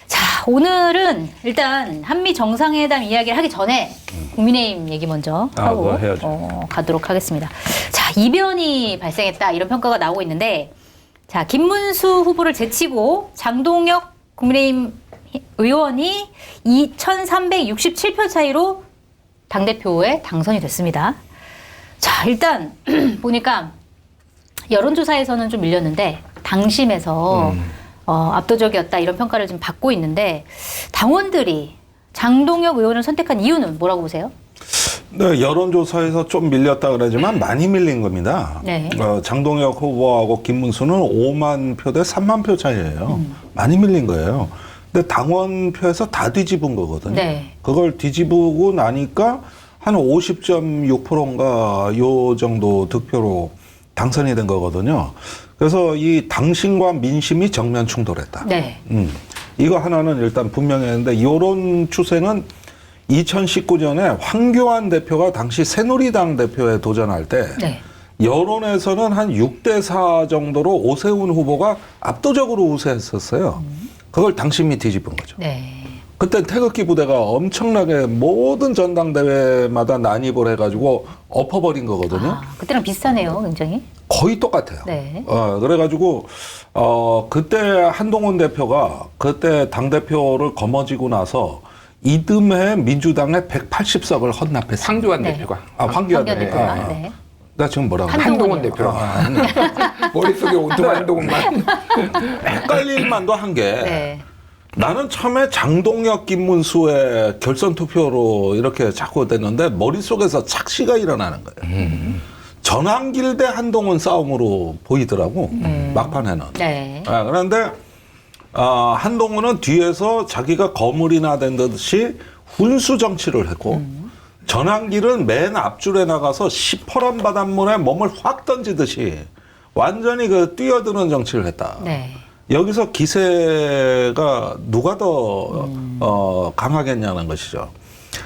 자, 오늘은 일단 한미 정상회담 이야기를 하기 전에 국민의힘 얘기 먼저 하고 가도록 하겠습니다. 자, 이변이 발생했다 이런 평가가 나오고 있는데, 자, 김문수 후보를 제치고 장동혁 국민의힘 의원이 2,367표 차이로 당대표에 당선이 됐습니다. 자, 일단 보니까 여론조사에서는 좀 밀렸는데 당심에서 압도적이었다 이런 평가를 좀 받고 있는데, 당원들이 장동혁 의원을 선택한 이유는 뭐라고 보세요? 네, 여론조사에서 좀 밀렸다 그러지만 많이 밀린 겁니다. 네. 장동혁 후보하고 김문수는 5만 표 대 3만 표 차이예요. 많이 밀린 거예요. 근데 당원표에서 다 뒤집은 거거든요. 네. 그걸 뒤집고 나니까 한 50.6%인가 요 정도 득표로 당선이 된 거거든요. 그래서 이 당심과 민심이 정면 충돌했다. 네. 이거 하나는 일단 분명했는데, 이런 추세는 2019년에 황교안 대표가 당시 새누리당 대표에 도전할 때 네. 여론에서는 한 6대4 정도로 오세훈 후보가 압도적으로 우세했었어요. 그걸 당심이 뒤집은 거죠. 네. 그때 태극기 부대가 엄청나게 모든 전당대회마다 난입을 해가지고 엎어버린 거거든요. 아, 그때랑 비슷하네요, 굉장히. 거의 똑같아요. 네. 그래가지고 그때 한동훈 대표가 그때 당대표를 거머쥐고 나서 이듬해 민주당에 180석을 헌납했어요. 황교안 네. 대표가. 황교안 대표가. 네. 나 지금 뭐라고? 한동훈 대표. 머릿속에 온통 한동훈만. 헷갈릴 만도 한 게, 네. 나는 처음에 장동혁, 김문수의 결선 투표로 이렇게 자꾸 됐는데 머릿속에서 착시가 일어나는 거예요. 전환길 대 한동훈 싸움으로 보이더라고, 막판에는. 네. 그런데 한동훈은 뒤에서 자기가 거물이나 된 듯이 훈수 정치를 했고, 전환길은 맨 앞줄에 나가서 시퍼런 바닷물에 몸을 확 던지듯이 완전히 그 뛰어드는 정치를 했다. 네. 여기서 기세가 누가 더 강하겠냐는 것이죠.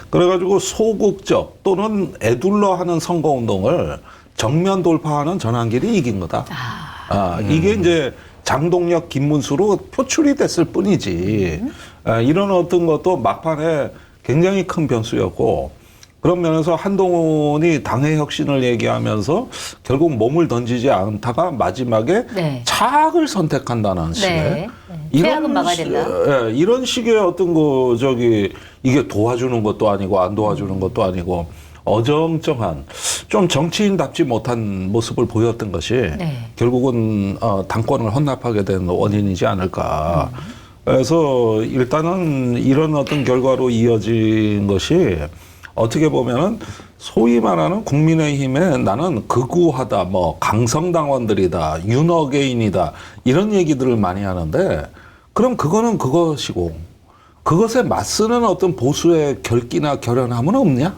그래가지고 소극적 또는 애둘러하는 선거운동을 정면 돌파하는 전환길이 이긴 거다. 이게 이제 장동혁, 김문수로 표출이 됐을 뿐이지, 이런 어떤 것도 막판에 굉장히 큰 변수였고, 그런 면에서 한동훈이 당의 혁신을 얘기하면서 결국 몸을 던지지 않다가 마지막에 네. 차악을 선택한다는 식의, 네. 최악은 막아야 된다. 이런 식의 어떤 이게 도와주는 것도 아니고 안 도와주는 것도 아니고 어정쩡한, 좀 정치인답지 못한 모습을 보였던 것이 네. 결국은 당권을 헌납하게 된 원인이지 않을까. 그래서 일단은 이런 어떤 결과로 이어진 것이 어떻게 보면은 소위 말하는 국민의힘에 나는 극우하다, 뭐 강성당원들이다, 윤어게인이다, 이런 얘기들을 많이 하는데, 그럼 그거는 그것이고 그것에 맞서는 어떤 보수의 결기나 결연함은 없냐?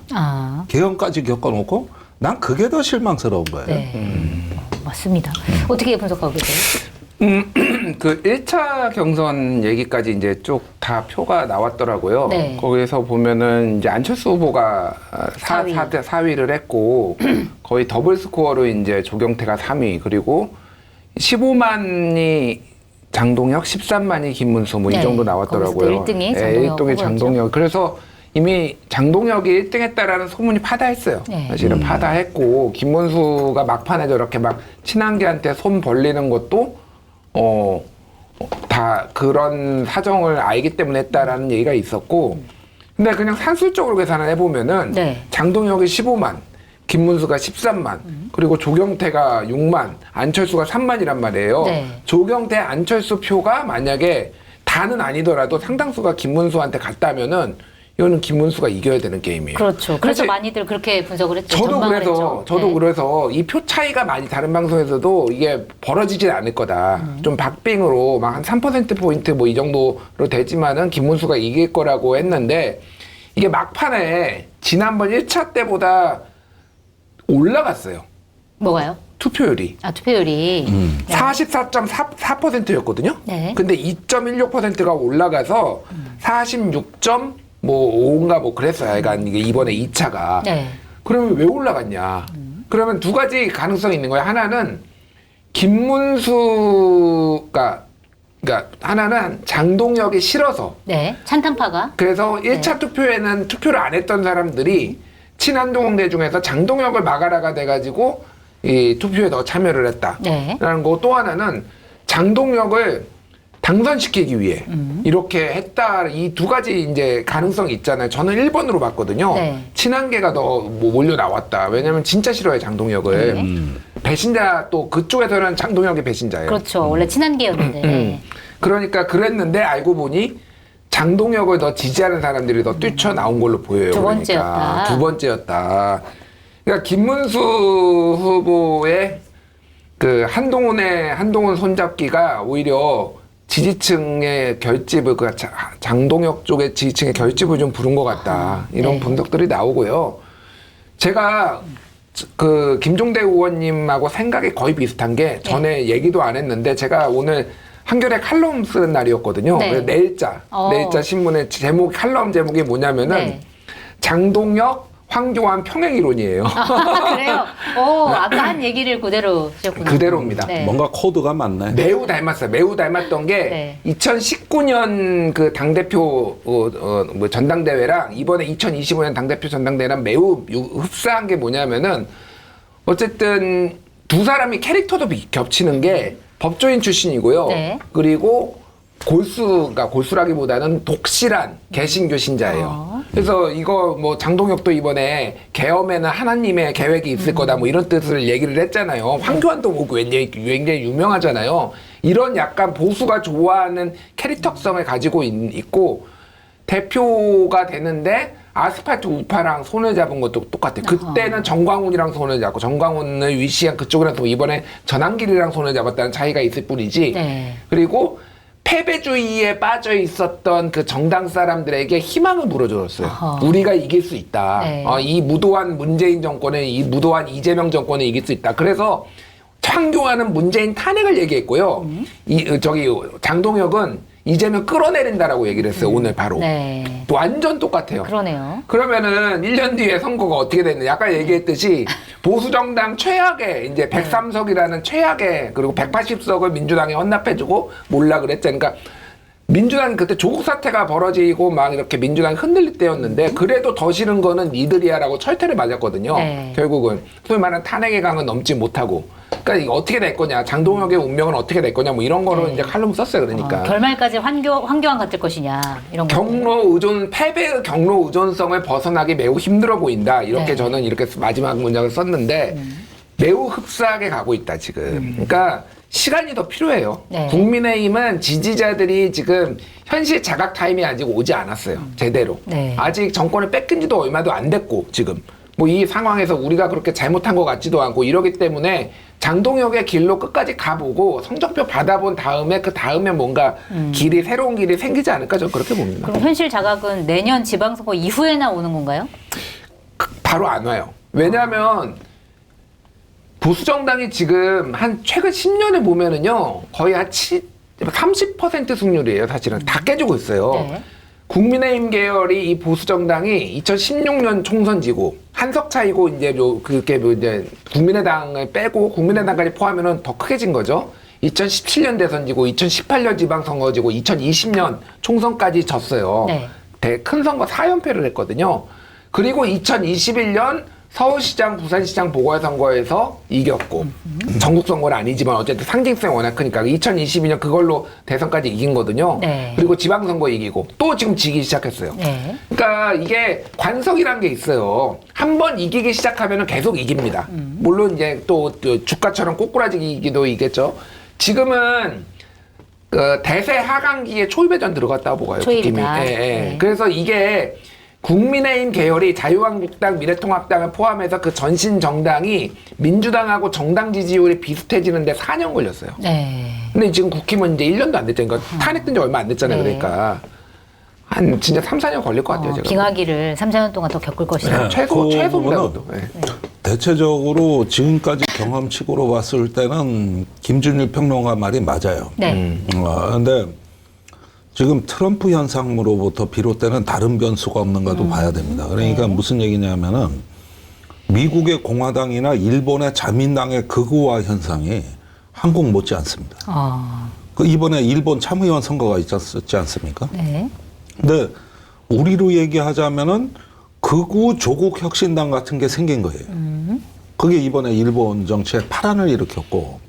개헌까지 겪어놓고 난 그게 더 실망스러운 거예요. 네. 맞습니다. 어떻게 분석하고 계세요? 그 1차 경선 얘기까지 이제 쭉 다 표가 나왔더라고요. 네. 거기서 보면은 이제 안철수 후보가 4위를 했고, 거의 더블 스코어로 이제 조경태가 3위, 그리고 15만이 장동혁, 13만이 김문수, 뭐 이 네. 정도 나왔더라고요. 거기서 1등이 장동혁. 장동혁. 장동혁. 그래서 이미 장동혁이 1등 했다라는 소문이 파다했어요. 네. 사실은 파다했고, 김문수가 막판에 저렇게 막 친한계한테 손 벌리는 것도 다 그런 사정을 알기 때문에 했다라는 얘기가 있었고, 근데 그냥 산술적으로 계산을 해보면은 네. 장동혁이 15만, 김문수가 13만, 그리고 조경태가 6만, 안철수가 3만이란 말이에요. 네. 조경태, 안철수 표가 만약에 다는 아니더라도 상당수가 김문수한테 갔다면은 이거는 김문수가 이겨야 되는 게임이에요. 그렇죠. 그래서 사실 많이 그렇게 분석을 했죠. 저도 전망을 그래서 했죠. 네. 그래서 이 표 차이가 많이 다른 방송에서도 이게 벌어지진 않을 거다. 좀 박빙으로 막 한 3% 포인트 뭐 이 정도로 되지만은 김문수가 이길 거라고 했는데, 이게 막판에 지난번 1차 때보다 올라갔어요. 뭐가요? 투표율이. 투표율이. 네. 44.4%였거든요. 네. 근데 2.16%가 올라가서 46.5인가 뭐 그랬어요. 그러니까 이게 이번에 2차가. 네. 그러면 왜 올라갔냐? 그러면 두 가지 가능성이 있는 거예요. 하나는 김문수가 그러니까 하나는 장동혁이 싫어서. 네. 찬탄파가. 그래서 1차 투표에는 투표를 안 했던 사람들이 친한동대 중에서 장동혁을 막아라가 돼가지고 이 투표에 더 참여를 했다라는 네. 거. 또 하나는 장동혁을 당선시키기 위해 이렇게 했다. 이 두 가지 이제 가능성이 있잖아요. 저는 1번으로 봤거든요. 네. 친한계가 더 뭐 몰려 나왔다. 왜냐면 진짜 싫어요, 장동혁을. 네. 배신자, 또 그쪽에서는 장동혁이 배신자예요. 그렇죠. 원래 친한계였는데. 그러니까 그랬는데 알고 보니 장동혁을 더 지지하는 사람들이 더 뛰쳐나온 걸로 보여요. 두 번째였다. 그러니까. 두 번째였다. 그러니까 김문수 후보의 그 한동훈 손잡기가 오히려 지지층의 결집을, 그 장동혁 쪽의 지지층의 결집을 좀 부른 것 같다. 이런 네. 분석들이 나오고요. 제가 그 김종대 의원님하고 생각이 거의 비슷한 게 전에 얘기도 안 했는데, 제가 오늘 한겨레 칼럼 쓰는 날이었거든요. 네. 그래서 내일자 신문의 칼럼 제목이 뭐냐면은 네. 장동혁, 황교안 평행이론이에요. 그래요? 아까 한 얘기를 그대로 쓰셨군요. 그대로입니다. 네. 뭔가 코드가 맞네. 매우 닮았어요. 매우 닮았던 게 네. 2019년 그 당대표 뭐 전당대회랑 이번에 2025년 당대표 전당대회랑 매우 흡사한 게 뭐냐면은, 어쨌든 두 사람이 캐릭터도 겹치는 게 법조인 출신이고요. 네. 그리고 골수라기보다는 독실한 개신교 신자예요. 그래서 이거 뭐 장동혁도 이번에 계엄에는 하나님의 계획이 있을 거다 뭐 이런 뜻을 얘기를 했잖아요. 황교안도 뭐 굉장히 유명하잖아요. 이런 약간 보수가 좋아하는 캐릭터성을 가지고 있고, 대표가 되는데 아스팔트 우파랑 손을 잡은 것도 똑같아요. 그때는 정광훈이랑 손을 잡고, 정광훈을 위시한 그쪽이라서 이번에 전한길이랑 손을 잡았다는 차이가 있을 뿐이지. 네. 그리고 패배주의에 빠져 있었던 그 정당 사람들에게 희망을 물어줬어요. 우리가 이길 수 있다. 네. 이 무도한 문재인 정권은, 이 무도한 이재명 정권은 이길 수 있다. 그래서 황교안은 문재인 탄핵을 얘기했고요. 장동혁은 이재명 끌어내린다라고 얘기를 했어요. 오늘 바로. 네. 또 완전 똑같아요. 그러네요. 그러면은 1년 뒤에 선거가 어떻게 됐느냐. 아까 얘기했듯이 보수정당 최악의 이제 103석이라는 최악의, 그리고 180석을 민주당에 헌납해주고 몰락을 했잖아요. 그러니까 민주당이 그때 조국 사태가 벌어지고 막 이렇게 민주당이 흔들릴 때였는데, 그래도 더 싫은 거는 니들이야라고 철퇴를 맞았거든요. 네. 결국은 소위 말하는 탄핵의 강은 넘지 못하고. 그러니까 이거 어떻게 될 거냐, 장동혁의 운명은 어떻게 될 거냐, 뭐 이런 거로 네. 이제 칼럼 썼어요. 그러니까 결말까지 황교안 같을 것이냐 이런 거. 패배의 경로 의존성을 벗어나기 매우 힘들어 보인다. 이렇게 네. 저는 이렇게 마지막 문장을 썼는데 매우 흡사하게 가고 있다 지금. 그러니까 시간이 더 필요해요. 네. 국민의힘은 지지자들이 지금 현실 자각 타임이 아직 오지 않았어요. 제대로. 네. 아직 정권을 뺏긴 지도 얼마도 안 됐고, 지금 뭐 이 상황에서 우리가 그렇게 잘못한 것 같지도 않고, 이러기 때문에 장동혁의 길로 끝까지 가보고 성적표 받아본 다음에 그 다음에 뭔가 새로운 길이 생기지 않을까, 저는 그렇게 봅니다. 그럼 현실 자각은 내년 지방선거 이후에나 오는 건가요? 바로 안 와요. 왜냐하면 보수정당이 지금 한 최근 10년을 보면은요, 거의 한 30% 승률이에요. 사실은 다 깨지고 있어요. 네. 국민의힘 계열이 이 보수정당이 2016년 총선 지고 한석 차이고, 이제 이제 국민의당을 빼고 국민의당까지 포함하면 더 크게 진 거죠. 2017년 대선 지고 2018년 지방선거 지고 2020년 총선까지 졌어요. 네. 큰 선거 4연패를 했거든요. 그리고 2021년 서울시장, 부산시장 보궐선거에서 이겼고, 전국선거는 아니지만 어쨌든 상징성이 워낙 크니까 2022년 그걸로 대선까지 이긴 거거든요. 네. 그리고 지방선거 이기고 또 지금 지기 시작했어요. 네. 그러니까 이게 관성이라는 게 있어요. 한 번 이기기 시작하면 계속 이깁니다. 물론 이제 또 주가처럼 꼬꾸라지기도 있겠죠. 지금은 그 대세 하강기에 초입회전 들어갔다고 보고요. 초입이다. 느낌이. 예, 예. 네. 그래서 이게 국민의힘 계열이 자유한국당, 미래통합당을 포함해서 그 전신 정당이 민주당하고 정당 지지율이 비슷해지는데 4년 걸렸어요. 네. 근데 지금 국힘은 이제 1년도 안 됐잖아요. 그러니까 탄핵된 지 얼마 안 됐잖아요. 네. 그러니까 한 진짜 3, 4년 걸릴 것 같아요. 제가. 빙하기를 3, 4년 동안 더 겪을 것이다. 최소입니다. 부분은 그것도. 네. 대체적으로 지금까지 경험치고로 봤을 때는 김준일 평론가 말이 맞아요. 네. 근데 지금 트럼프 현상으로부터 비롯되는 다른 변수가 없는가도 봐야 됩니다. 그러니까 무슨 얘기냐면은 미국의 공화당이나 일본의 자민당의 극우화 현상이 한국 못지 않습니다. 그 이번에 일본 참의원 선거가 있었지 않습니까? 네. 근데 우리로 얘기하자면은 극우 조국 혁신당 같은 게 생긴 거예요. 그게 이번에 일본 정치에 파란을 일으켰고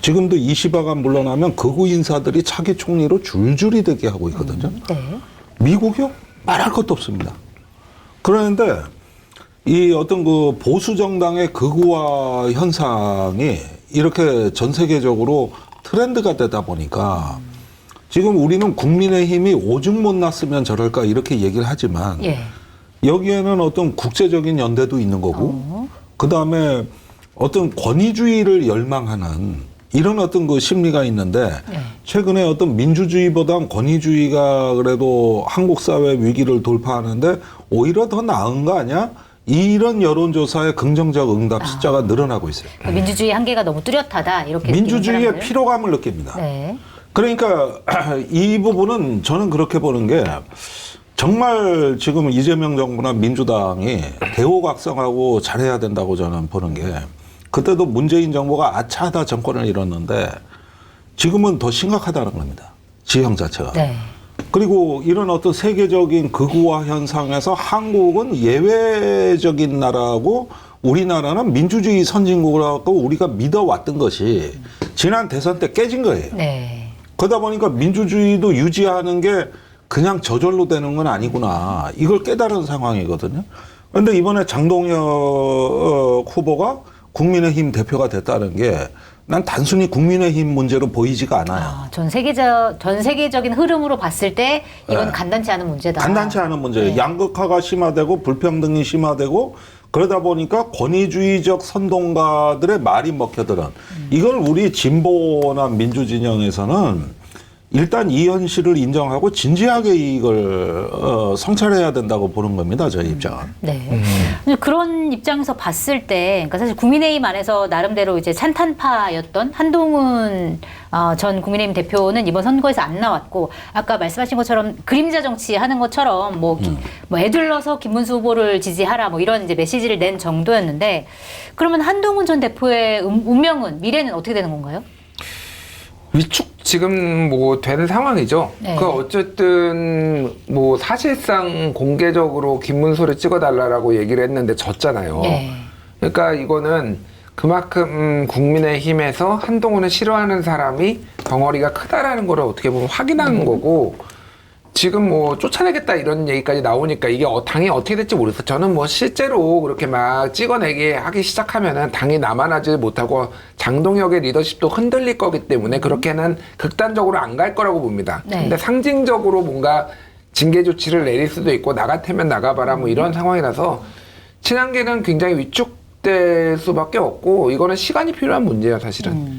지금도 이시바가 물러나면 극우 인사들이 차기 총리로 줄줄이 되게 하고 있거든요. 네. 미국이요? 말할 것도 없습니다. 그런데 이 어떤 그 보수 정당의 극우화 현상이 이렇게 전 세계적으로 트렌드가 되다 보니까 지금 우리는 국민의힘이 오죽 못났으면 저럴까 이렇게 얘기를 하지만 예. 여기에는 어떤 국제적인 연대도 있는 거고 그다음에 어떤 권위주의를 열망하는 이런 어떤 그 심리가 있는데 최근에 어떤 민주주의보단 권위주의가 그래도 한국 사회 위기를 돌파하는데 오히려 더 나은 거 아니야? 이런 여론조사의 긍정적 응답 숫자가 늘어나고 있어요. 민주주의 한계가 너무 뚜렷하다 이렇게 민주주의의 사람들. 피로감을 느낍니다. 네. 그러니까 이 부분은 저는 그렇게 보는 게 정말 지금 이재명 정부나 민주당이 대호각성하고 잘해야 된다고 저는 보는 게 그때도 문재인 정부가 아차하다 정권을 잃었는데 지금은 더 심각하다는 겁니다. 지형 자체가. 네. 그리고 이런 어떤 세계적인 극우화 현상에서 한국은 예외적인 나라고 우리나라는 민주주의 선진국이라고 우리가 믿어왔던 것이 지난 대선 때 깨진 거예요. 네. 그러다 보니까 민주주의도 유지하는 게 그냥 저절로 되는 건 아니구나. 이걸 깨달은 상황이거든요. 그런데 이번에 장동혁 후보가 국민의힘 대표가 됐다는 게 난 단순히 국민의힘 문제로 보이지가 않아요. 전 세계적인 흐름으로 봤을 때 이건 네. 간단치 않은 문제다. 간단치 않은 문제예요. 네. 양극화가 심화되고 불평등이 심화되고 그러다 보니까 권위주의적 선동가들의 말이 먹혀들은 이걸 우리 진보나 민주진영에서는 일단 이 현실을 인정하고 진지하게 이걸 성찰해야 된다고 보는 겁니다. 저희 입장은. 네. 그런 입장에서 봤을 때, 그러니까 사실 국민의힘 안에서 나름대로 이제 찬탄파였던 한동훈 전 국민의힘 대표는 이번 선거에서 안 나왔고, 아까 말씀하신 것처럼 그림자 정치하는 것처럼 뭐 애둘러서 김문수 후보를 지지하라 뭐 이런 이제 메시지를 낸 정도였는데, 그러면 한동훈 전 대표의 운명은 미래는 어떻게 되는 건가요? 위축 지금 뭐 되는 상황이죠. 네. 그 어쨌든 뭐 사실상 공개적으로 김문수를 찍어달라고 얘기를 했는데 졌잖아요. 네. 그러니까 이거는 그만큼 국민의힘에서 한동훈을 싫어하는 사람이 덩어리가 크다라는 거를 어떻게 보면 확인하는 거고 지금 뭐 쫓아내겠다 이런 얘기까지 나오니까 이게 당이 어떻게 될지 모르겠어요. 저는 뭐 실제로 그렇게 막 찍어내게 하기 시작하면은 당이 남아나지 못하고 장동혁의 리더십도 흔들릴 거기 때문에 그렇게는 극단적으로 안 갈 거라고 봅니다. 네. 근데 상징적으로 뭔가 징계 조치를 내릴 수도 있고 나 같으면 나가봐라 뭐 이런 상황이라서 친한계는 굉장히 위축될 수밖에 없고 이거는 시간이 필요한 문제예요, 사실은.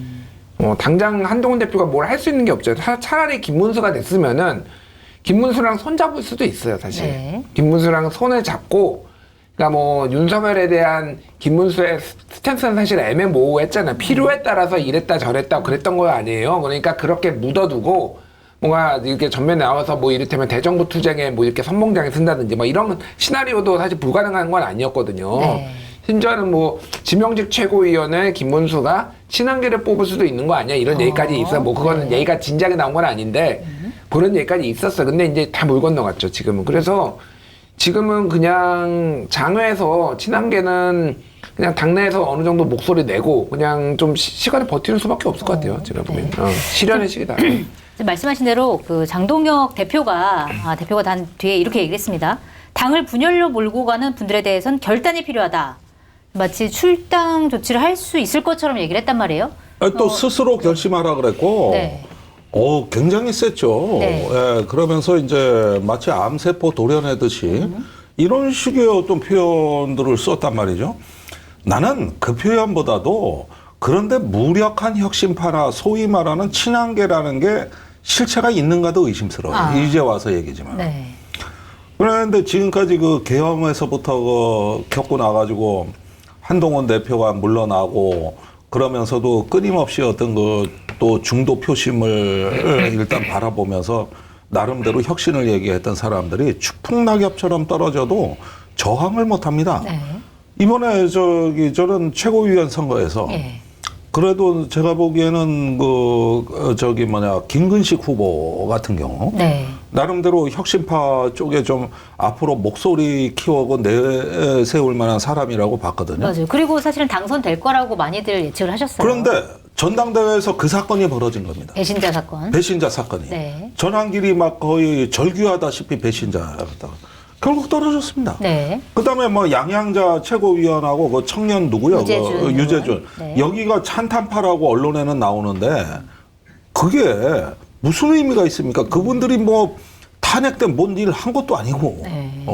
당장 한동훈 대표가 뭘 할 수 있는 게 없죠. 차라리 김문수가 됐으면은 김문수랑 손 잡을 수도 있어요, 사실. 네. 김문수랑 손을 잡고, 그러니까 뭐 윤석열에 대한 김문수의 스탠스는 사실 애매모호했잖아요. 필요에 따라서 이랬다 저랬다 그랬던 거 아니에요. 그러니까 그렇게 묻어두고 뭔가 이렇게 전면에 나와서 뭐 이를테면 대정부 투쟁에 뭐 이렇게 선봉장에 쓴다든지 뭐 이런 시나리오도 사실 불가능한 건 아니었거든요. 네. 심지어는 뭐 지명직 최고위원을 김문수가 친한계를 뽑을 수도 있는 거 아니야 이런 얘기까지 있어요. 뭐 그거는 네. 얘기가 진작에 나온 건 아닌데 그런 얘기까지 있었어요. 근데 이제 다 물 건너갔죠 지금은. 그래서 지금은 그냥 장외에서 친한계는 그냥 당내에서 어느 정도 목소리 내고 그냥 좀 시간을 버티는 수밖에 없을 것 같아요. 제가 보면 실현의 시기다. 말씀하신 대로 그 장동혁 대표가 단 뒤에 이렇게 얘기를 했습니다. 당을 분열로 몰고 가는 분들에 대해서는 결단이 필요하다. 마치 출당 조치를 할 수 있을 것처럼 얘기를 했단 말이에요. 또 스스로 결심하라 그랬고, 네. 굉장히 셌죠. 네. 예, 그러면서 이제 마치 암세포 도려내듯이 이런 식의 어떤 표현들을 썼단 말이죠. 나는 그 표현보다도 그런데 무력한 혁신파나 소위 말하는 친한계라는 게 실체가 있는가도 의심스러워요. 이제 와서 얘기지만. 네. 그런데 지금까지 그 계엄에서부터 겪고 나가지고 한동훈 대표가 물러나고 그러면서도 끊임없이 어떤 그 또 중도 표심을 일단 바라보면서 나름대로 혁신을 얘기했던 사람들이 추풍낙엽처럼 떨어져도 저항을 못 합니다. 네. 이번에 저런 최고위원 선거에서 예. 그래도 제가 보기에는 김근식 후보 같은 경우 네. 나름대로 혁신파 쪽에 좀 앞으로 목소리 키워고 내세울 만한 사람이라고 봤거든요. 맞아요. 그리고 사실은 당선될 거라고 많이들 예측을 하셨어요. 그런데 전당대회에서 그 사건이 벌어진 겁니다. 배신자 사건. 배신자 사건이. 네. 전환길이 막 거의 절규하다시피 배신자였다가 결국 떨어졌습니다. 네. 그다음에 뭐 양양자 최고위원하고 그 청년 누구요? 유재준. 유재준. 네. 여기가 찬탄파라고 언론에는 나오는데 그게 무슨 의미가 있습니까? 그분들이 뭐 탄핵된 뭔 일 한 것도 아니고. 네.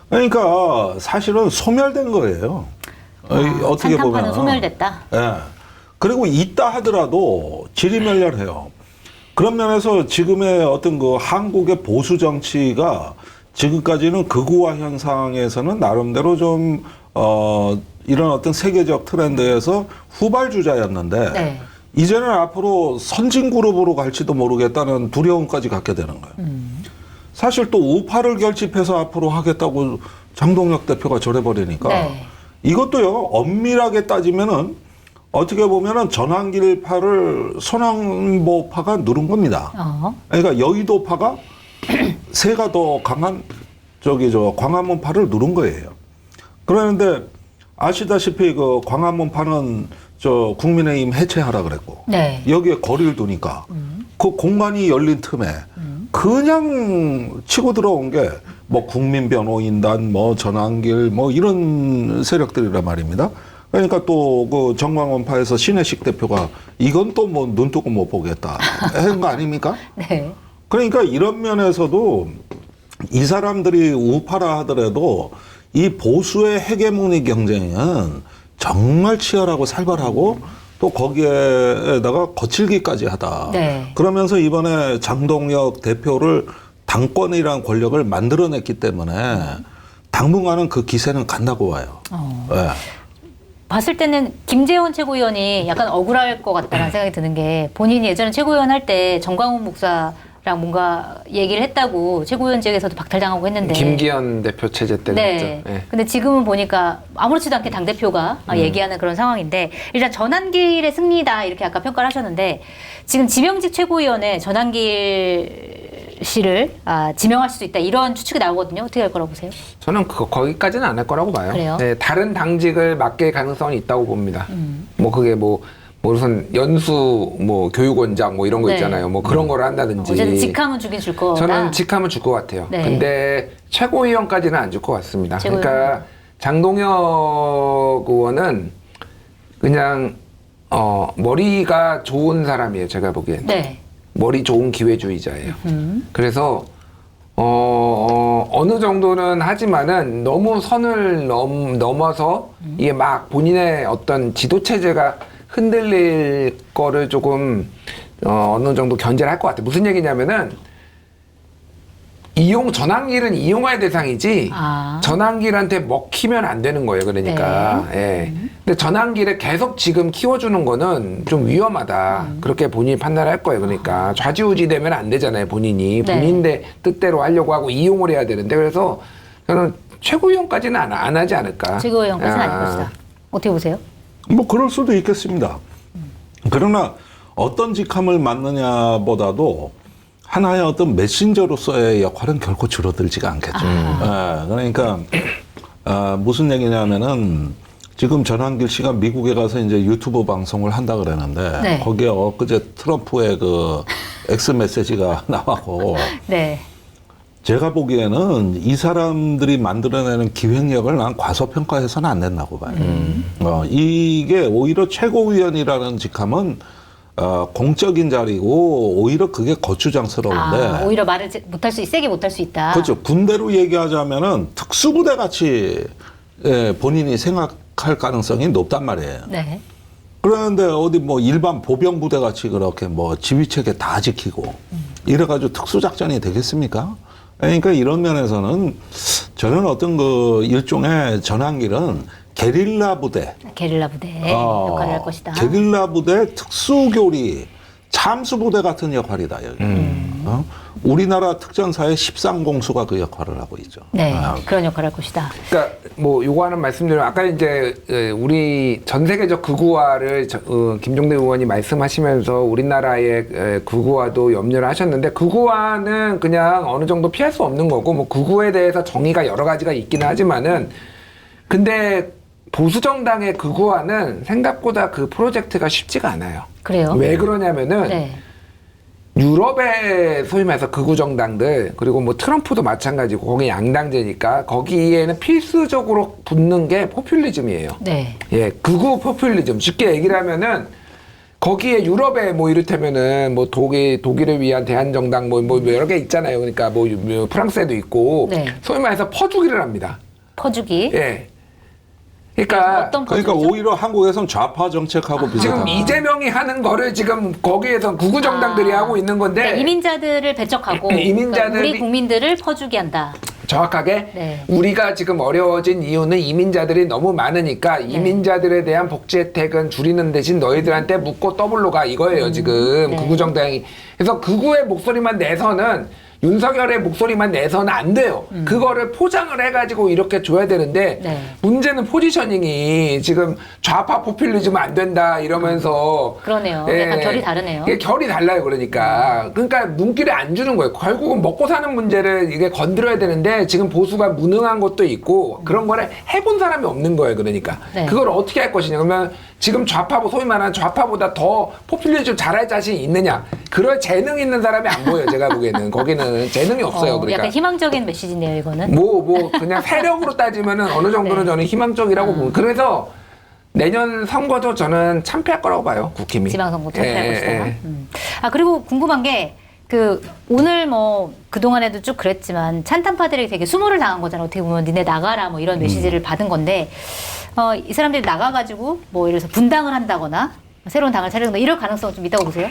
그러니까 사실은 소멸된 거예요. 어떻게 찬탄파는 보면. 소멸됐다. 예. 그리고 있다 하더라도 질의멸렬해요. 그런 면에서 지금의 어떤 그 한국의 보수 정치가 지금까지는 극우화 현상에서는 나름대로 좀 이런 어떤 세계적 트렌드에서 후발주자였는데 네. 이제는 앞으로 선진 그룹으로 갈지도 모르겠다는 두려움까지 갖게 되는 거예요. 사실 또 우파를 결집해서 앞으로 하겠다고 장동혁 대표가 저래버리니까 네. 이것도요 엄밀하게 따지면은 어떻게 보면은 전환길파를 손왕보파가 누른 겁니다. 그러니까 여의도파가 세가 더 강한 광화문파를 누른 거예요. 그러는데 아시다시피 그 광화문파는 국민의힘 해체하라 그랬고 네. 여기에 거리를 두니까 그 공간이 열린 틈에 그냥 치고 들어온 게 뭐 국민변호인단 뭐 전환길 뭐 이런 세력들이란 말입니다. 그러니까 또 그 정광훈파에서 신혜식 대표가 이건 또 뭐 눈 뜨고 못 보겠다 한 거 아닙니까? 네. 그러니까 이런 면에서도 이 사람들이 우파라 하더라도 이 보수의 헤게모니 경쟁은 정말 치열하고 살벌하고 또 거기에다가 거칠기까지 하다. 네. 그러면서 이번에 장동혁 대표를 당권이란 권력을 만들어냈기 때문에 당분간은 그 기세는 간다고 봐요. 네. 봤을 때는 김재원 최고위원이 약간 억울할 것 같다는 생각이 드는 게 본인이 예전에 최고위원 할 때 정광훈 목사랑 뭔가 얘기를 했다고 최고위원직에서도 박탈당하고 했는데 김기현 대표 체제 때 네. 그랬죠. 네. 근데 지금은 보니까 아무렇지도 않게 당대표가 얘기하는 그런 상황인데 일단 전환길의 승리다 이렇게 아까 평가를 하셨는데 지금 지명직 최고위원에 전환길 씨를 지명할 수도 있다 이런 추측이 나오거든요. 어떻게 할 거라고 보세요? 저는 거기까지는 안 할 거라고 봐요. 그래요? 네, 다른 당직을 맡길 가능성이 있다고 봅니다. 뭐 그게 뭐 무슨 연수 뭐 교육원장 뭐 이런 거 네. 있잖아요. 뭐 그런 거를 한다든지. 어쨌든 직함은 주긴 줄 거다. 저는 직함은 줄 것 같아요. 네. 근데 최고위원까지는 안 줄 것 같습니다. 최고위원. 그러니까 장동혁 의원은 그냥 머리가 좋은 사람이에요. 제가 보기엔. 네. 머리 좋은 기회주의자예요. 그래서 어느 정도는 하지만은 너무 선을 넘어서 이게 막 본인의 어떤 지도 체제가 흔들릴 거를 조금 어느 정도 견제를 할 것 같아요. 무슨 얘기냐면은 전환길은 이용할 대상이지 전환길한테 먹히면 안 되는 거예요. 그러니까. 예. 근데 전환길을 계속 지금 키워주는 거는 좀 위험하다. 그렇게 본인이 판단할 거예요. 그러니까 좌지우지 되면 안 되잖아요. 본인이. 네. 본인의 뜻대로 하려고 하고 이용을 해야 되는데 그래서 저는 최고위원까지는 안 하지 않을까. 최고위원까지는 아닐 것이다. 어떻게 보세요? 뭐 그럴 수도 있겠습니다. 그러나 어떤 직함을 맡느냐보다도 하나의 어떤 메신저로서의 역할은 결코 줄어들지가 않겠죠. 그러니까 무슨 얘기냐면은 지금 전환길 씨가 미국에 가서 이제 유튜브 방송을 한다 그러는데 네. 거기에 엊그제 트럼프의 그 X 메시지가 나왔고 네. 제가 보기에는 이 사람들이 만들어내는 기획력을 난 과소평가해서는 안 된다고 봐요. 이게 오히려 최고위원이라는 직함은 공적인 자리고 오히려 그게 거추장스러운데 오히려 말을 못할 수 세게 못할 수 있다. 그렇죠. 군대로 얘기하자면은 특수부대 같이 본인이 생각할 가능성이 높단 말이에요. 네. 그런데 어디 뭐 일반 보병부대 같이 그렇게 뭐 지휘체계 다 지키고 이래가지고 특수작전이 되겠습니까? 그러니까 이런 면에서는 저는 어떤 그 일종의 전환길은 게릴라 부대 역할을 할 것이다. 게릴라 부대 특수교리 참수부대 같은 역할이다 여기. 우리나라 특전사의 13공수가 그 역할을 하고 있죠. 네, 그런 역할을 할 것이다. 그러니까 뭐 요거 하는 말씀드리면 아까 이제 우리 전 세계적 극우화를 김종대 의원이 말씀하시면서 우리나라의 극우화도 염려를 하셨는데 극우화는 그냥 어느 정도 피할 수 없는 거고 뭐 극우에 대해서 정의가 여러 가지가 있기는 하지만은 근데 보수 정당의 극우화는 생각보다 그 프로젝트가 쉽지가 않아요. 그래요? 왜 그러냐면은 네. 유럽의 소위 말해서 극우 정당들 그리고 뭐 트럼프도 마찬가지고 거기 양당제니까 거기에는 필수적으로 붙는 게 포퓰리즘이에요. 네. 예, 극우 포퓰리즘. 쉽게 얘기를 하면은 거기에 유럽에 뭐 이를테면은 뭐 독일을 위한 대한정당 뭐 여러 개 있잖아요. 그러니까 뭐 프랑스에도 있고 네. 소위 말해서 퍼주기를 합니다. 퍼주기. 예. 그러니까 어떤 그러니까 퍼주기죠? 오히려 한국에서는 좌파 정책하고 비슷한. 지금 이재명이 하는 거를 지금 거기에서 극우 정당들이 하고 있는 건데 그러니까 이민자들을 배척하고 그러니까 우리 국민들을 퍼주기 한다. 정확하게 네. 우리가 지금 어려워진 이유는 이민자들이 너무 많으니까 이민자들에 대한 복지 혜택은 줄이는 대신 너희들한테 묻고 더블로 가 이거예요 지금 네. 극우 정당이. 그래서 극우의 목소리만 내서는 윤석열의 목소리만 내서는 안 돼요. 그거를 포장을 해가지고 이렇게 줘야 되는데 네. 문제는 포지셔닝이 지금 좌파 포퓰리즘 안 된다 이러면서 그러네요. 약간 결이 다르네요. 이게 결이 달라요. 그러니까 눈길을 안 주는 거예요. 결국은 먹고 사는 문제를 이게 건드려야 되는데 지금 보수가 무능한 것도 있고 그런 거를 해본 사람이 없는 거예요. 그러니까 네. 그걸 어떻게 할 것이냐. 그러면 지금 소위 말하는 좌파보다 더 포퓰리즘 잘할 자신이 있느냐. 그럴 재능 있는 사람이 안 보여요. 제가 보기에는 거기는 재능이 없어요. 그러니까 약간 희망적인 메시지네요, 이거는. 뭐 그냥 세력으로 따지면은 어느 정도는 네. 저는 희망적이라고 보고 그래서 내년 선거도 저는 참패할 거라고 봐요. 국힘이. 지방선거 참패할 예, 것이다. 예. 아, 그리고 궁금한 게, 오늘 뭐, 그동안에도 쭉 그랬지만, 찬탄파들에게 되게 수모를 당한 거잖아요. 어떻게 보면, 니네 나가라, 뭐 이런 메시지를 받은 건데, 이 사람들이 나가가지고, 뭐, 예를 들어서 분당을 한다거나, 새로운 당을 차린다거나, 이럴 가능성은 좀 있다고 보세요?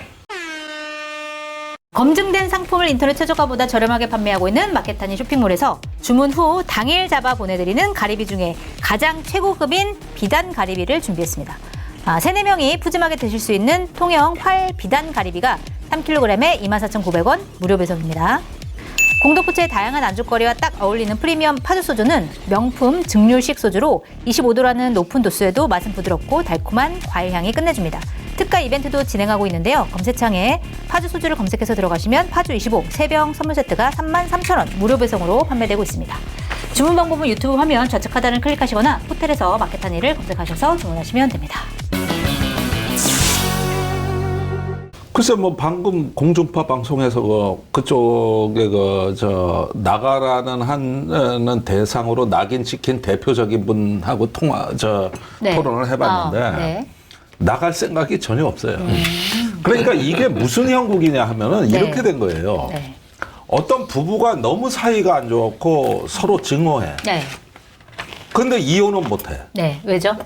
검증된 상품을 인터넷 최저가보다 저렴하게 판매하고 있는 마켓타니 쇼핑몰에서 주문 후 당일 잡아 보내드리는 가리비 중에 가장 최고급인 비단 가리비를 준비했습니다. 3-4명이 푸짐하게 드실 수 있는 통영 활 비단 가리비가 3kg에 24,900원 무료 배송입니다. 공덕부채의 다양한 안주거리와 딱 어울리는 프리미엄 파주 소주는 명품 증류식 소주로 25도라는 높은 도수에도 맛은 부드럽고 달콤한 과일 향이 끝내줍니다. 특가 이벤트도 진행하고 있는데요. 검색창에 파주 소주를 검색해서 들어가시면 파주 25 3병 선물 세트가 33,000원 무료 배송으로 판매되고 있습니다. 주문 방법은 유튜브 화면 좌측 하단을 클릭하시거나 호텔에서 마켓타니를 검색하셔서 주문하시면 됩니다. 글쎄 뭐 방금 공중파 방송에서 그쪽에 나가라는 하는 대상으로 낙인 찍힌 대표적인 분하고 네. 토론을 해봤는데 네. 나갈 생각이 전혀 없어요. 그러니까 이게 무슨 형국이냐 하면은 네. 이렇게 된 거예요. 네. 어떤 부부가 너무 사이가 안 좋고 서로 증오해. 네. 근데 이혼은 못해. 네. 왜죠?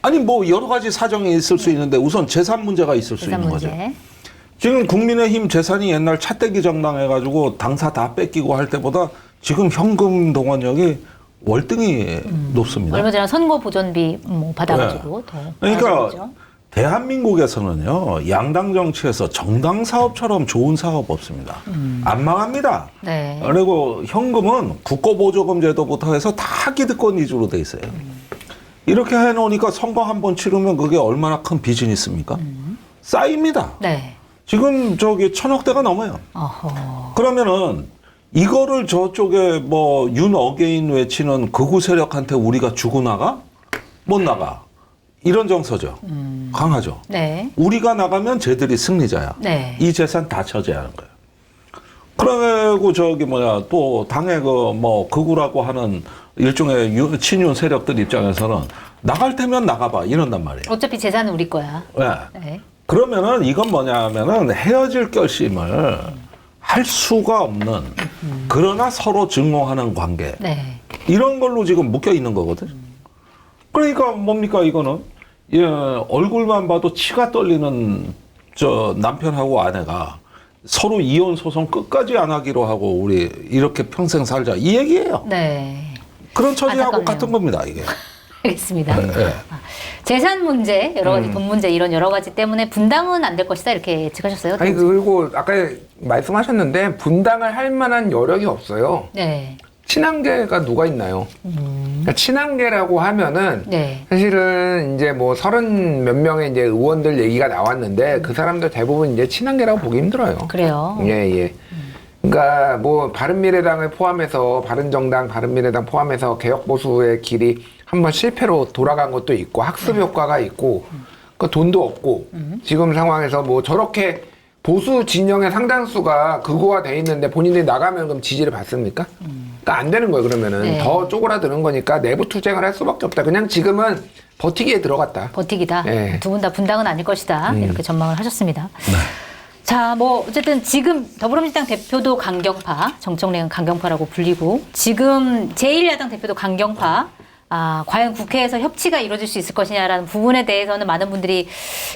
아니 뭐 여러 가지 사정이 있을 수 있는데 우선 재산 문제가 있을 수 재산 있는 문제. 거죠. 지금 국민의힘 재산이 옛날 차떼기 정당 해가지고 당사 다 뺏기고 할 때보다 지금 현금 동원력이 월등히 높습니다. 얼마 전에 선거 보전비 뭐 받아가지고 더 그러니까 많아졌죠. 대한민국에서는요 양당 정치에서 정당 사업처럼 좋은 사업 없습니다. 안 망합니다. 네. 그리고 현금은 국고보조금 제도부터 해서 다 기득권 위주로 돼 있어요. 이렇게 해놓으니까 선거 한 번 치르면 그게 얼마나 큰 비즈니스입니까? 쌓입니다. 네. 지금 1,000억대가 넘어요. 어허. 그러면은 이거를 저쪽에 뭐 윤어게인 외치는 극우 세력한테 우리가 주고 나가? 못 나가. 이런 정서죠. 강하죠. 네. 우리가 나가면 쟤들이 승리자야. 네. 이 재산 다 처제하는 거예요. 그리고 또 당의 극우라고 하는 일종의 친윤 세력들 입장에서는 나갈 테면 나가봐 이런단 말이에요. 어차피 재산은 우리 거야. 네. 네. 그러면은 이건 뭐냐면은 헤어질 결심을 할 수가 없는 그러나 서로 증오하는 관계 네. 이런 걸로 지금 묶여 있는 거거든. 그러니까 뭡니까 이거는 얼굴만 봐도 치가 떨리는 남편하고 아내가 서로 이혼 소송 끝까지 안 하기로 하고 우리 이렇게 평생 살자 이 얘기예요. 네. 그런 처지하고 안타깝네요. 같은 겁니다 이게. 알겠습니다. 네. 재산 문제, 여러 가지 돈 문제 이런 여러 가지 때문에 분당은 안 될 것이다 이렇게 예측하셨어요. 아니 그리고 아까 말씀하셨는데 분당을 할 만한 여력이 없어요. 네. 친한계가 누가 있나요? 그러니까 친한계라고 하면은 네. 사실은 이제 뭐 30 몇 명의 이제 의원들 얘기가 나왔는데 그 사람들 대부분 이제 친한계라고 보기 힘들어요. 그래요. 예. 그러니까 뭐 바른미래당을 포함해서 바른정당, 바른미래당 포함해서 개혁보수의 길이 한번 실패로 돌아간 것도 있고 학습 효과가 있고 그 돈도 없고 지금 상황에서 뭐 저렇게 보수 진영의 상당수가 극우화 돼 있는데 본인들이 나가면 그럼 지지를 받습니까? 그러니까 안 되는 거예요. 그러면은 네. 더 쪼그라드는 거니까 내부 투쟁을 할 수밖에 없다. 그냥 지금은 버티기에 들어갔다. 버티기다. 네. 두 분 다 분당은 아닐 것이다. 이렇게 전망을 하셨습니다. 자, 뭐 어쨌든 지금 더불어민주당 대표도 강경파, 정청래는 강경파라고 불리고 지금 제1야당 대표도 강경파. 과연 국회에서 협치가 이루어질 수 있을 것이냐라는 부분에 대해서는 많은 분들이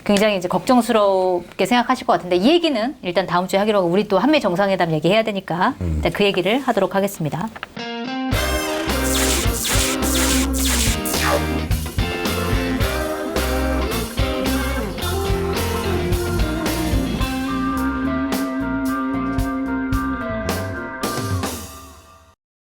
굉장히 이제 걱정스럽게 생각하실 것 같은데 이 얘기는 일단 다음 주에 하기로 하고 우리 또 한미 정상회담 얘기해야 되니까 일단 그 얘기를 하도록 하겠습니다.